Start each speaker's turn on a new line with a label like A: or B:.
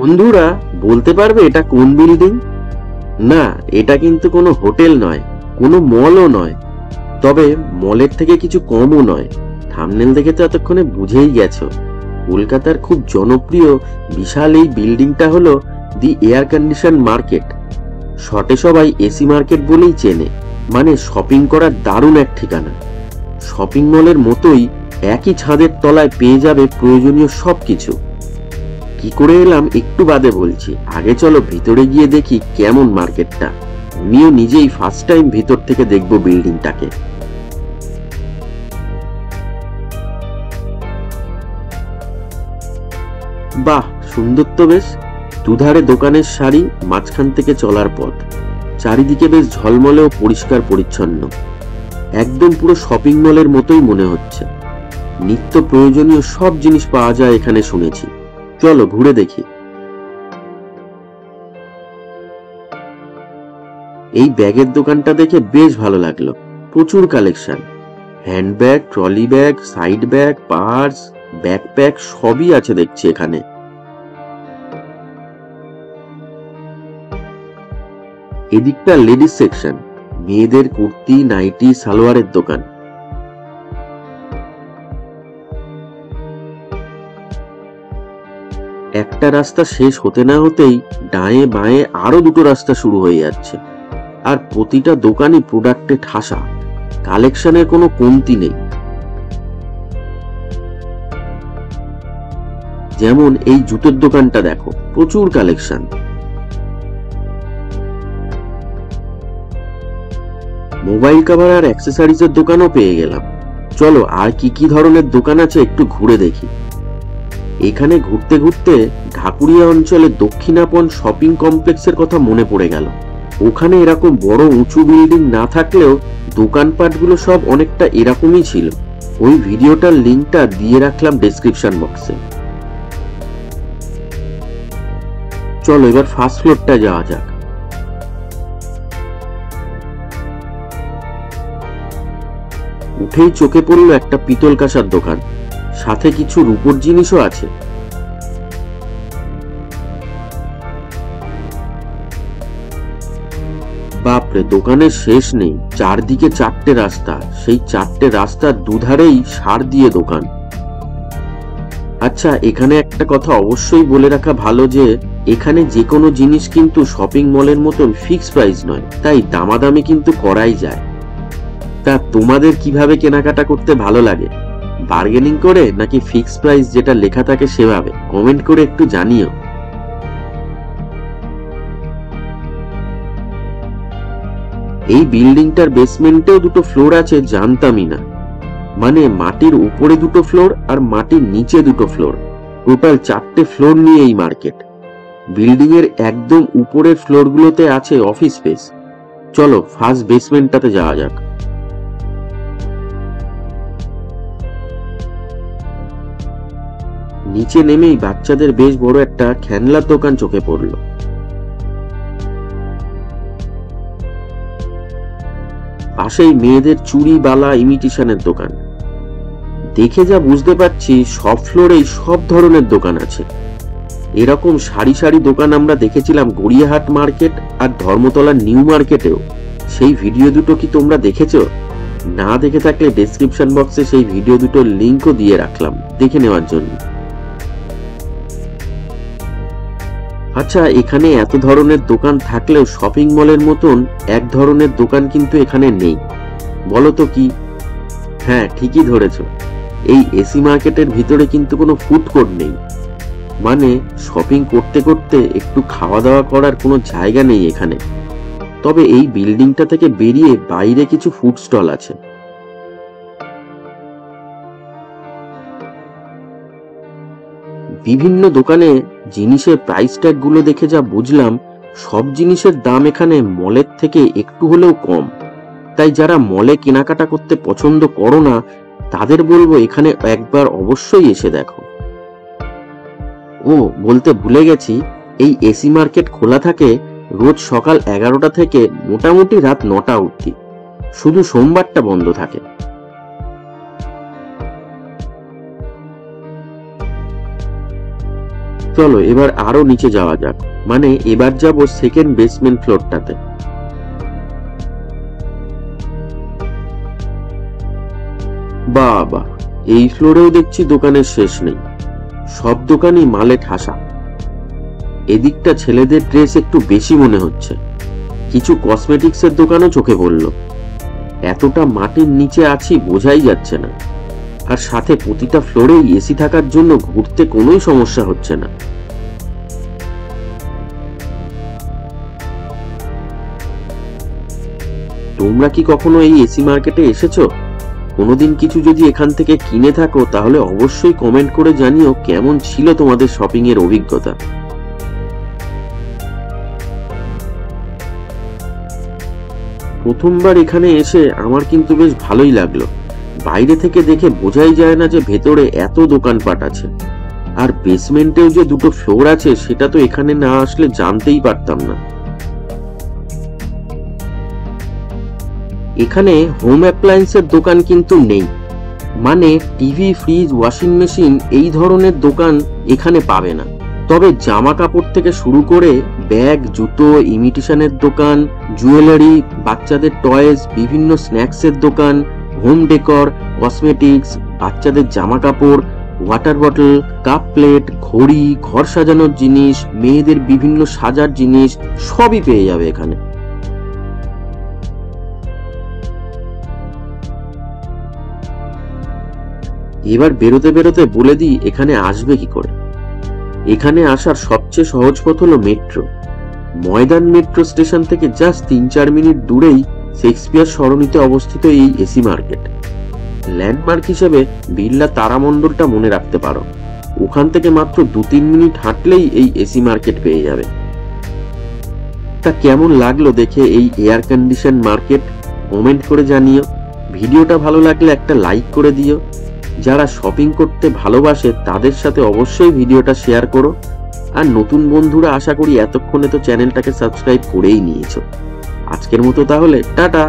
A: বন্ধুরা বলতে পারবে এটা কোন বিল্ডিং? না, এটা কিন্তু কোনো হোটেল নয়, কোনো মলও নয়, তবে মলের থেকে কিছু কমও নয়। থাম্বনেল দেখে তো এতক্ষণে বুঝেই গেছো। কলকাতার খুব জনপ্রিয় বিশাল এই বিল্ডিংটা হলো দি এয়ার কন্ডিশন মার্কেট। শর্টে সবাই এসি মার্কেট বলেই চেনে। মানে শপিং করার দারুণ এক ঠিকানা। শপিং মলের মতোই একই ছাদের তলায় পেয়ে যাবে প্রয়োজনীয় সবকিছু। কি করে এলাম একটু বাদে বলছি, আগে চলো ভিতরে গিয়ে দেখি কেমন মার্কেটটা। আমিও নিজেই ফার্স্ট টাইম ভিতর থেকে দেখবো বিল্ডিংটাকে। বাহ, সুন্দর তো বেশ। দুধারে দোকানের সারি, মাঝখান থেকে চলার পথ, চারিদিকে বেশ ঝলমলে ও পরিষ্কার পরিচ্ছন্ন। একদম পুরো শপিং মলের মতোই মনে হচ্ছে। নিত্য প্রয়োজনীয় সব জিনিস পাওয়া যায় এখানে শুনেছি। চলো ঘুরে দেখি। এই ব্যাগের দোকানটা দেখে বেশ ভালো লাগলো। প্রচুর collection, handbag, trolley bag, side bag, purse, backpack সবই আছে দেখছি এখানে। এদিকটা লেডিস সেকশন, মেয়েদের কুর্তি, নাইটি, সালোয়ারের দোকান। একটা রাস্তা শেষ হতে না হতেই ডায়ে বাঁয়ে আরো দুটো রাস্তা শুরু হয়ে যাচ্ছে, আর প্রতিটা দোকানই প্রোডাক্টে ঠাসা। কালেকশনের কোনো কমতি নেই। যেমন এই জুতোর দোকানটা দেখো, প্রচুর কালেকশন। মোবাইল কভার আর অ্যাক্সেসরিজের দোকানও পেয়ে গেলাম। চলো আর কি কি ধরনের দোকান আছে একটু ঘুরে দেখি। এখানে ঘুরতে ঘুরতে ঢাকুরিয়া অঞ্চলের দক্ষিণাপন শপিং কমপ্লেক্সের কথা মনে পড়ে গেল। ওখানে এরকম বড় উঁচু বিল্ডিং না থাকলেও দোকানপাটগুলো সব অনেকটা এরকমই ছিল। ওই ভিডিওটার লিঙ্কটা দিয়ে রাখলাম ডেসক্রিপশন বক্সে। চলো এবার ফার্স্ট ফ্লোরটা যাওয়া যাক। উঠেই চোখে পড়লো একটা পিতল কাঁসার দোকান, সাথে কিছু রূপোর জিনিসও আছে। বাপরে, দোকানের শেষ নেই। চারদিকে চারটে রাস্তা, সেই চারটে রাস্তার দুধারেই সার দিয়ে দোকান। আচ্ছা, এখানে একটা কথা অবশ্যই বলে রাখা ভালো যে এখানে যে কোনো জিনিস কিন্তু শপিং মলের মতন ফিক্স প্রাইস নয়, তাই দামাদামি কিন্তু করাই যায়। তা তোমাদের কিভাবে কেনাকাটা করতে ভালো লাগে? বার্গেনিং করে নাকি ফিক্স প্রাইস যেটা লেখা থাকে সেভাবে? কমেন্ট করে একটু জানিও। এই বিল্ডিংটার বেসমেন্টেও দুটো ফ্লোর আছে, জানতামই না। মানে মাটির উপরে দুটো ফ্লোর আর মাটির নিচে দুটো ফ্লোর, টোটাল চারটে ফ্লোর নিয়ে এই মার্কেট। বিল্ডিং এর একদম উপরের ফ্লোরগুলোতে আছে অফিস স্পেস। চলো ফার্স্ট বেসমেন্টটাতে যাওয়া যাক। নিচে নেমেই বাচ্চাদের বেশ বড় একটা খেলনার দোকান চোখে পড়লো। পাশেই মেয়েদের চুড়ি, বালা, ইমিটেশনের দোকান। দেখে যা বুঝতে পারছি সব ফ্লোরেই সব ধরনের দোকান আছে। এরকম সারি সারি দোকান আমরা দেখেছিলাম গড়িয়াহাট মার্কেট আর ধর্মতলার নিউ মার্কেটেও। সেই ভিডিও দুটো কি তোমরা দেখেছো? না দেখে থাকলে ডেসক্রিপশন বক্সে সেই ভিডিও দুটোর লিঙ্কও দিয়ে রাখলাম দেখে নেওয়ার জন্য। আচ্ছা, এখানে এত ধরনের দোকান থাকলেও শপিং মলের মতন এক ধরনের দোকান কিন্তু এখানে নেই। বলো তো কি? হ্যাঁ, ঠিকই ধরেছো। এই এসি মার্কেটের ভিতরে কিন্তু কোনো ফুড কোর্ট নেই। মানে শপিং করতে করতে একটু খাওয়া দাওয়া করার কোনো জায়গা নেই এখানে। তবে এই বিল্ডিংটা থেকে বেরিয়ে বাইরে কিছু ফুড স্টল আছে। বিভিন্ন দোকানে জিনিসের প্রাইস ট্যাগ গুলো দেখে যা বুঝলাম, সব জিনিসের দাম এখানে মলের থেকে একটু হলেও কম। তাই যারা মলে কেনাকাটা করতে পছন্দ করো না, তাদের বলবো এখানে একবার অবশ্যই এসে দেখো। ও বলতে ভুলে গেছি, এই এসি মার্কেট খোলা থাকে রোজ সকাল 11টা থেকে মোটামুটি রাত 9টা অবধি। শুধু সোমবারটা বন্ধ থাকে। চলো এবার আরো নিচে যাওয়া যাক, মানে এবার যাব সেকেন্ড বেসমেন্ট ফ্লোরটাতে। বাবা, এই ফ্লোরেও দেখছি দোকানের শেষ নেই, সব দোকানই মালে ঠাসা। এদিকটা ছেলেদের ড্রেস একটু বেশি মনে হচ্ছে, কিছু কসমেটিক্সের দোকানও চোখে পড়ল। এতটা মাটির নিচে আছি বোঝাই যাচ্ছে না, আর সাথে প্রতিটা ফ্লোরেই এসি থাকার জন্য ঘুরতে কোনোই সমস্যা হচ্ছে না। তোমরা কি কখনো এই এসি মার্কেটে এসেছো? কোনোদিন কিছু যদি এখান থেকে কিনে থাকো তাহলে অবশ্যই কমেন্ট করে জানিও কেমন ছিল তোমাদের শপিং এর অভিজ্ঞতা। প্রথমবার এখানে এসে আমার কিন্তু বেশ ভালোই লাগলো। বাইরে থেকে দেখে বোঝাই যায় না যে ভেতরে এত দোকানপাট আছে, আর বেসমেন্টেও যে দুটো ফ্লোর আছে সেটা তো এখানে না আসলে জানতেই পারতাম না। এখানে হোম অ্যাপ্লায়েন্সের দোকান কিন্তু নেই, মানে টিভি, ফ্রিজ, ওয়াশিং মেশিন এই ধরনের দোকান এখানে পাবে না। তবে জামা কাপড় থেকে শুরু করে ব্যাগ, জুতো, ইমিটেশনের দোকান, জুয়েলারি, বাচ্চাদের টয়েস, বিভিন্ন স্ন্যাক্সের দোকান, হোম ডেকর, কসমেটিক্স, বাচ্চাদের জামা কাপড়, ওয়াটার বটল, কাপ প্লেট, ঘড়ি, ঘর সাজানোর জিনিস, মেয়েদের বিভিন্ন সাজার জিনিস সবই পেয়ে যাবে এখানে। এবার বেরোতে বেরোতে বলে দিই এখানে আসবে কি করে। এখানে আসার সবচেয়ে সহজ পথ হলো মেট্রো। ময়দান মেট্রো স্টেশন থেকে জাস্ট 3-4 মিনিট দূরেই শেক্সপিয়ার সরণিতে অবস্থিত এই এসি মার্কেট। ল্যান্ডমার্ক হিসেবে বিড়লা তারামণ্ডলটা মনে রাখতে পারো, ওখান থেকে মাত্র 2-3 মিনিট হাঁটলেই এই এসি মার্কেট পেয়ে যাবে। তা কেমন লাগলো দেখে এই এয়ার কন্ডিশন মার্কেট কমেন্ট করে জানিও। ভিডিওটা ভালো লাগলে একটা লাইক করে দিও। যারা শপিং করতে ভালোবাসে তাদের সাথে অবশ্যই ভিডিওটা শেয়ার করো। আর নতুন বন্ধুরা আশা করি এতক্ষণে তো চ্যানেলটাকে সাবস্ক্রাইব করেই নিয়েছো। আজকের মতো তাহলে টাটা।